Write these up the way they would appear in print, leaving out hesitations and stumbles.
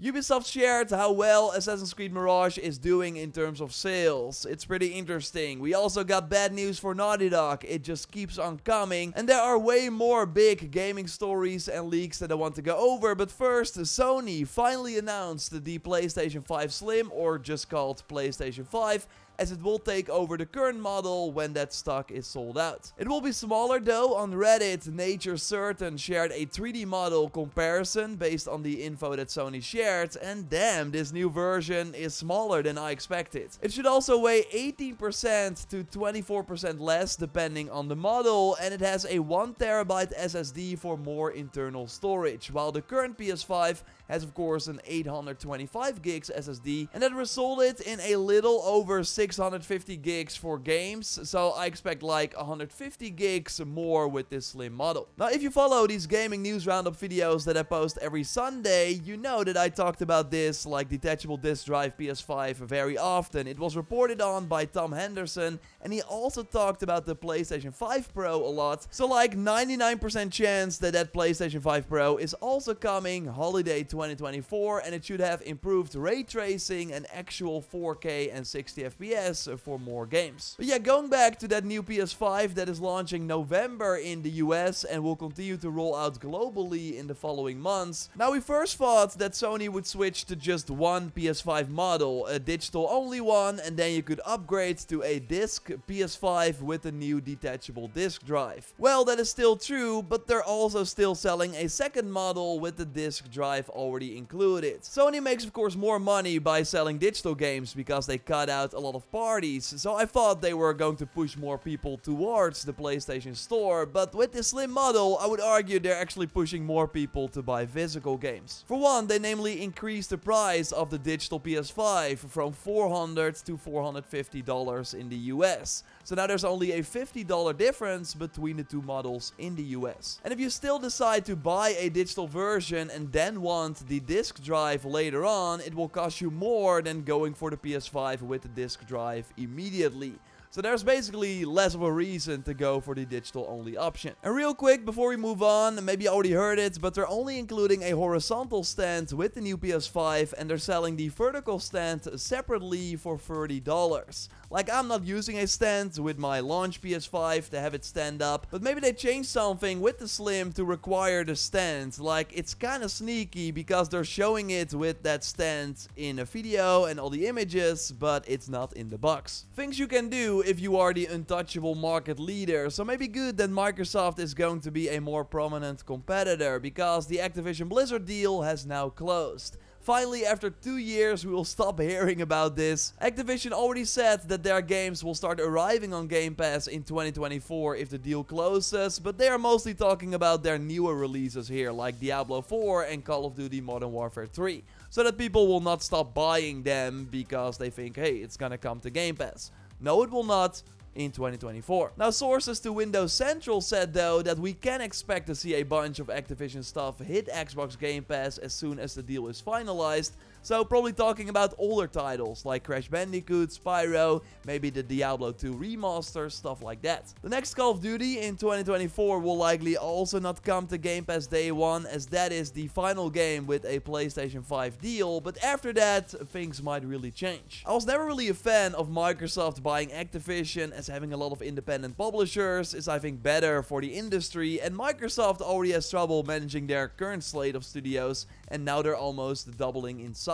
Ubisoft shared how well Assassin's Creed Mirage is doing in terms of sales. It's pretty interesting. We also got bad news for Naughty Dog. It just keeps on coming. And there are way more big gaming stories and leaks that I want to go over. But first, Sony finally announced the PlayStation 5 Slim, or just called PlayStation 5, as it will take over the current model when that stock is sold out. It will be smaller though. On Reddit, Nature Certain shared a 3D model comparison based on the info that Sony shared, and damn, this new version is smaller than I expected. It should also weigh 18% to 24% less depending on the model, and it has a 1TB SSD for more internal storage, while the current PS5 has of course an 825 gigs SSD, and that resulted in a little over 650 gigs for games, so I expect like 150 gigs more with this slim model. Now, if you follow these gaming news roundup videos that I post every Sunday, you know that I talked about this, like detachable disk drive PS5, very often. It was reported on by Tom Henderson, and he also talked about the PlayStation 5 Pro a lot, so like 99% chance that that PlayStation 5 Pro is also coming holiday 2024, and it should have improved ray tracing and actual 4K and 60 FPS for more games. But yeah, going back to that new PS5 that is launching November in the US and will continue to roll out globally in the following months. Now, we first thought that Sony would switch to just one PS5 model, a digital only one, and then you could upgrade to a disc PS5 with a new detachable disc drive. Well, that is still true, but they're also still selling a second model with the disc drive already included. Sony makes of course more money by selling digital games because they cut out a lot of parties, so I thought they were going to push more people towards the PlayStation Store, but with this slim model, I would argue they're actually pushing more people to buy physical games. For one, they namely increased the price of the digital PS5 from $400 to $450 in the US. So now there's only a $50 difference between the two models in the US. And if you still decide to buy a digital version and then want the disc drive later on, it will cost you more than going for the PS5 with the disc drive immediately. So there's basically less of a reason to go for the digital only option. And real quick, before we move on, maybe you already heard it, but they're only including a horizontal stand with the new PS5, and they're selling the vertical stand separately for $30. Like, I'm not using a stand with my launch PS5 to have it stand up, but maybe they changed something with the Slim to require the stand. Like, it's kind of sneaky because they're showing it with that stand in a video and all the images, but it's not in the box. Things you can do if you are the untouchable market leader, so maybe good that Microsoft is going to be a more prominent competitor, because the Activision Blizzard deal has now closed. Finally, after 2 years, we will stop hearing about this. Activision already said that their games will start arriving on Game Pass in 2024 if the deal closes, but they are mostly talking about their newer releases here, like Diablo 4 and Call of Duty Modern Warfare 3, so that people will not stop buying them because they think, hey, it's gonna come to Game Pass. No, it will not. In 2024. Now, sources to Windows Central said though that we can expect to see a bunch of Activision stuff hit Xbox Game Pass as soon as the deal is finalized. So probably talking about older titles like Crash Bandicoot, Spyro, maybe the Diablo 2 remaster, stuff like that. The next Call of Duty in 2024 will likely also not come to Game Pass day one, as that is the final game with a PlayStation 5 deal, but after that things might really change. I was never really a fan of Microsoft buying Activision, as having a lot of independent publishers is I think better for the industry, and Microsoft already has trouble managing their current slate of studios, and now they're almost doubling in size.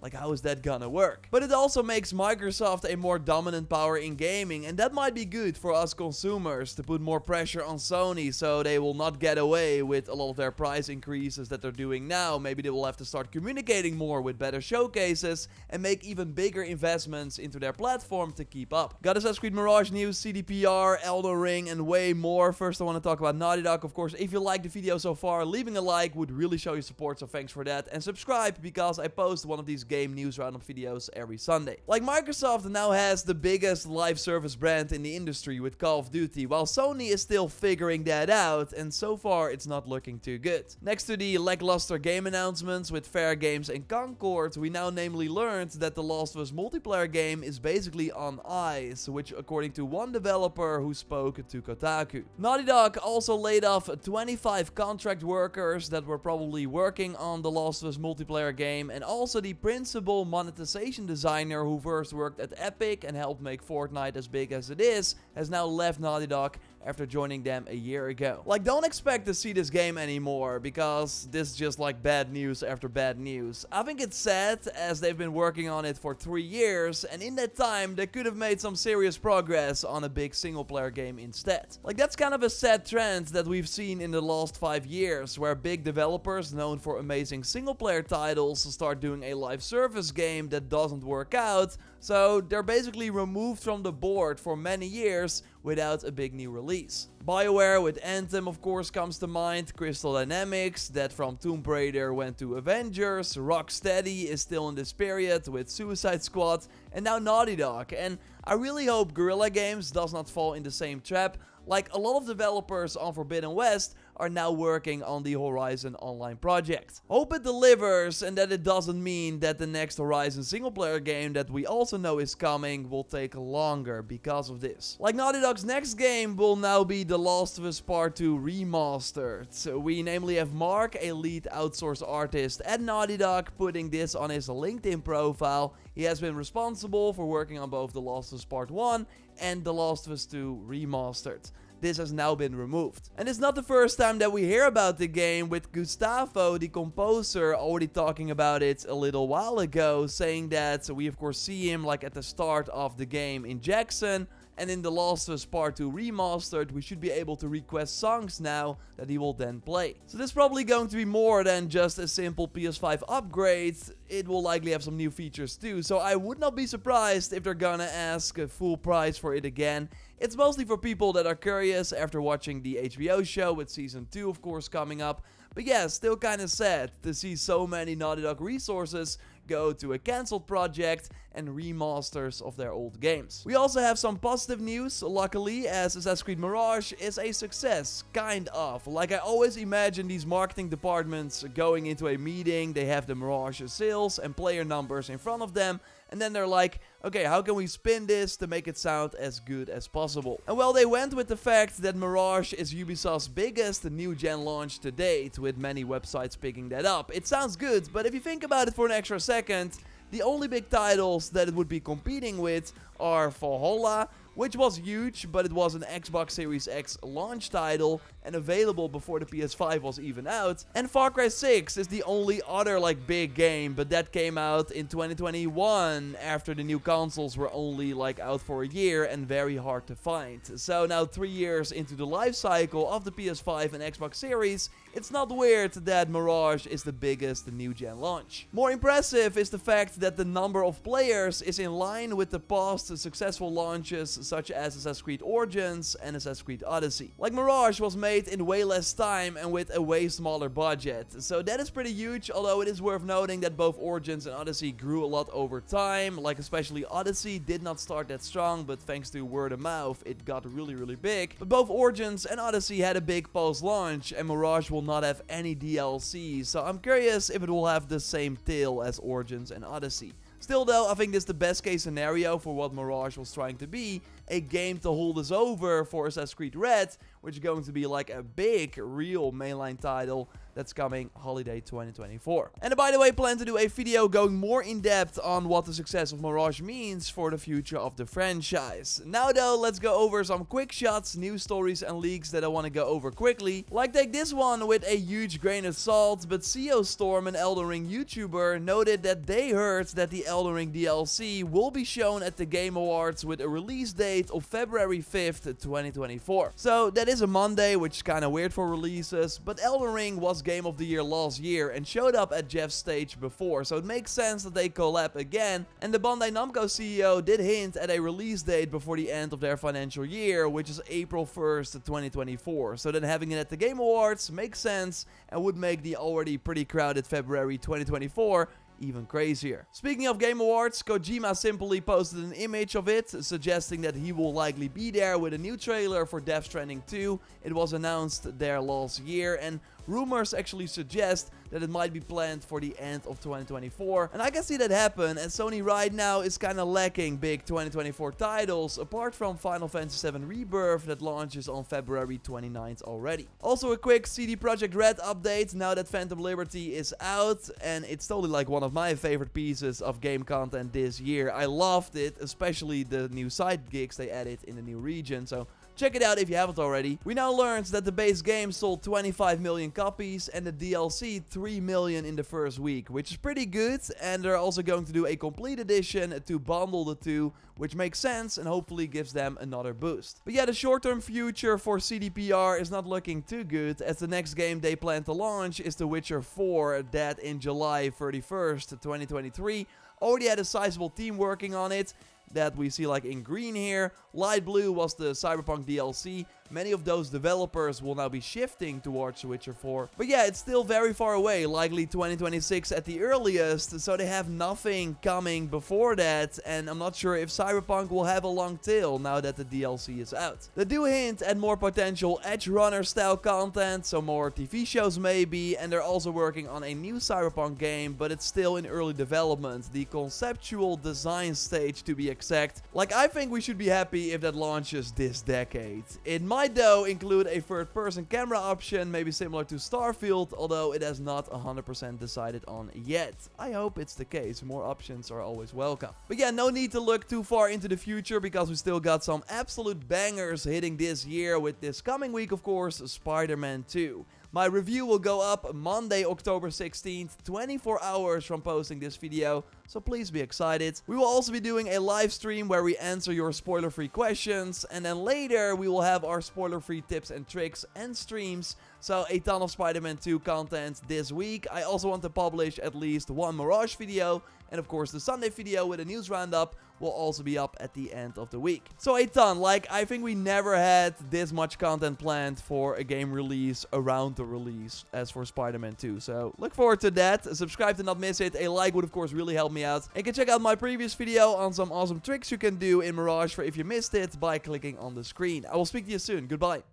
Like, how is that gonna work? But it also makes Microsoft a more dominant power in gaming, and that might be good for us consumers to put more pressure on Sony so they will not get away with a lot of their price increases that they're doing now. Maybe they will have to start communicating more with better showcases and make even bigger investments into their platform to keep up. Got Assassin's Creed Mirage news, CDPR, Elden Ring, and way more. First, I want to talk about Naughty Dog. Of course, if you liked the video so far, leaving a like would really show your support, so thanks for that. And subscribe, because I post one of these game news roundup videos every Sunday. Like, Microsoft now has the biggest live service brand in the industry with Call of Duty, while Sony is still figuring that out, and so far it's not looking too good. Next to the lackluster game announcements with Fair Games and Concord, we now namely learned that the Last of Us multiplayer game is basically on ice, which according to one developer who spoke to Kotaku. Naughty Dog also laid off 25 contract workers that were probably working on the Last of Us multiplayer game, and also the principal monetization designer who first worked at Epic and helped make Fortnite as big as it is, has now left Naughty Dog after joining them a year ago. Like, don't expect to see this game anymore, because this is just like bad news after bad news. I think it's sad, as they've been working on it for 3 years, and in that time they could have made some serious progress on a big single player game instead. Like, that's kind of a sad trend that we've seen in the last 5 years, where big developers known for amazing single player titles start doing a live service game that doesn't work out, so they're basically removed from the board for many years without a big new release. BioWare with Anthem of course comes to mind, Crystal Dynamics that from Tomb Raider went to Avengers, Rocksteady is still in this period with Suicide Squad, and now Naughty Dog. And I really hope Guerrilla Games does not fall in the same trap. Like, a lot of developers on Forbidden West are now working on the Horizon Online project. Hope it delivers and that it doesn't mean that the next Horizon single player game that we also know is coming will take longer because of this. Like, Naughty Dog's next game will now be The Last of Us Part 2 Remastered. So we namely have Mark, a lead outsourced artist at Naughty Dog, putting this on his LinkedIn profile. He has been responsible for working on both The Last of Us Part 1 and The Last of Us 2 Remastered. This has now been removed. And it's not the first time that we hear about the game, with Gustavo, the composer, already talking about it a little while ago, saying that we of course see him like at the start of the game in Jackson, and in The Last of Us Part 2 Remastered we should be able to request songs now that he will then play. So this is probably going to be more than just a simple PS5 upgrade. It will likely have some new features too, so I would not be surprised if they're gonna ask a full price for it again. It's mostly for people that are curious after watching the HBO show, with season 2 of course coming up. But yeah, still kinda sad to see so many Naughty Dog resources go to a cancelled project and remasters of their old games. We also have some positive news, luckily, as Assassin's Creed Mirage is a success, kind of. Like, I always imagine these marketing departments going into a meeting, they have the Mirage sales and player numbers in front of them, and then they're like, okay, how can we spin this to make it sound as good as possible? And well, they went with the fact that Mirage is Ubisoft's biggest new-gen launch to date, with many websites picking that up. It sounds good, but if you think about it for an extra second, the only big titles that it would be competing with are Valhalla, which was huge, but it was an Xbox Series X launch title and available before the PS5 was even out. And Far Cry 6 is the only other like big game, but that came out in 2021 after the new consoles were only like out for a year and very hard to find. So now 3 years into the life cycle of the PS5 and Xbox Series, it's not weird that Mirage is the biggest new gen launch. More impressive is the fact that the number of players is in line with the past successful launches such as Assassin's Creed Origins and Assassin's Creed Odyssey. Like, Mirage was made in way less time and with a way smaller budget, so that is pretty huge, although it is worth noting that both Origins and Odyssey grew a lot over time. Like, especially Odyssey did not start that strong, but thanks to word of mouth it got really big. But both Origins and Odyssey had a big post-launch, and Mirage will not have any DLC, so I'm curious if it will have the same tail as Origins and Odyssey. Still though, I think this is the best case scenario for what Mirage was trying to be, a game to hold us over for Assassin's Creed Red, which is going to be like a big, real mainline title that's coming holiday 2024. And I, by the way, plan to do a video going more in depth on what the success of Mirage means for the future of the franchise. Now though, let's go over some quick shots, news stories and leaks that I want to go over quickly. Like, take this one with a huge grain of salt, but CEO Storm, an Elden Ring YouTuber, noted that they heard that the Elden Ring DLC will be shown at the Game Awards with a release date of February 5th, 2024. So that is a Monday, which is kind of weird for releases, but Elden Ring was Game of the Year last year and showed up at Jeff's stage before, so it makes sense that they collab again. And the Bandai Namco CEO did hint at a release date before the end of their financial year, which is April 1st, 2024. So then having it at the Game Awards makes sense and would make the already pretty crowded February 2024 even crazier. Speaking of Game Awards, Kojima simply posted an image of it, suggesting that he will likely be there with a new trailer for Death Stranding 2. It was announced there last year, and rumors actually suggest that it might be planned for the end of 2024. And I can see that happen, as Sony right now is kinda lacking big 2024 titles, apart from Final Fantasy VII Rebirth that launches on February 29th already. Also a quick CD Projekt Red update now that Phantom Liberty is out, and it's totally like one of my favorite pieces of game content this year. I loved it, especially the new side gigs they added in the new region, so check it out if you haven't already. We now learned that the base game sold 25 million copies and the DLC 3 million in the first week, which is pretty good, and they're also going to do a complete edition to bundle the two, which makes sense and hopefully gives them another boost. But yeah, the short-term future for CDPR is not looking too good, as the next game they plan to launch is The Witcher 4, that in July 31st, 2023. Already had a sizable team working on it, that we see like in green here. Light blue was the Cyberpunk DLC. Many of those developers will now be shifting towards The Witcher 4. But yeah, it's still very far away, likely 2026 at the earliest, so they have nothing coming before that, and I'm not sure if Cyberpunk will have a long tail now that the DLC is out. They do hint at more potential Edge Runner style content, so more TV shows maybe, and they're also working on a new Cyberpunk game, but it's still in early development, the conceptual design stage to be exact. Like, I think we should be happy if that launches this decade. It might though include a third-person camera option, maybe similar to Starfield, although it has not 100% decided on yet. I hope it's the case, more options are always welcome. But yeah, no need to look too far into the future, because we still got some absolute bangers hitting this year, with this coming week of course, Spider-Man 2. My review will go up Monday, October 16th, 24 hours from posting this video, so please be excited. We will also be doing a live stream where we answer your spoiler-free questions, and then later we will have our spoiler-free tips and tricks and streams. So a ton of Spider-Man 2 content this week. I also want to publish at least one Mirage video, and of course the Sunday video with a news roundup will also be up at the end of the week. So a ton, like I think we never had this much content planned for a game release around the release as for Spider-Man 2. So look forward to that. Subscribe to not miss it. A like would of course really help me out. And you can check out my previous video on some awesome tricks you can do in Mirage for if you missed it by clicking on the screen. I will speak to you soon. Goodbye.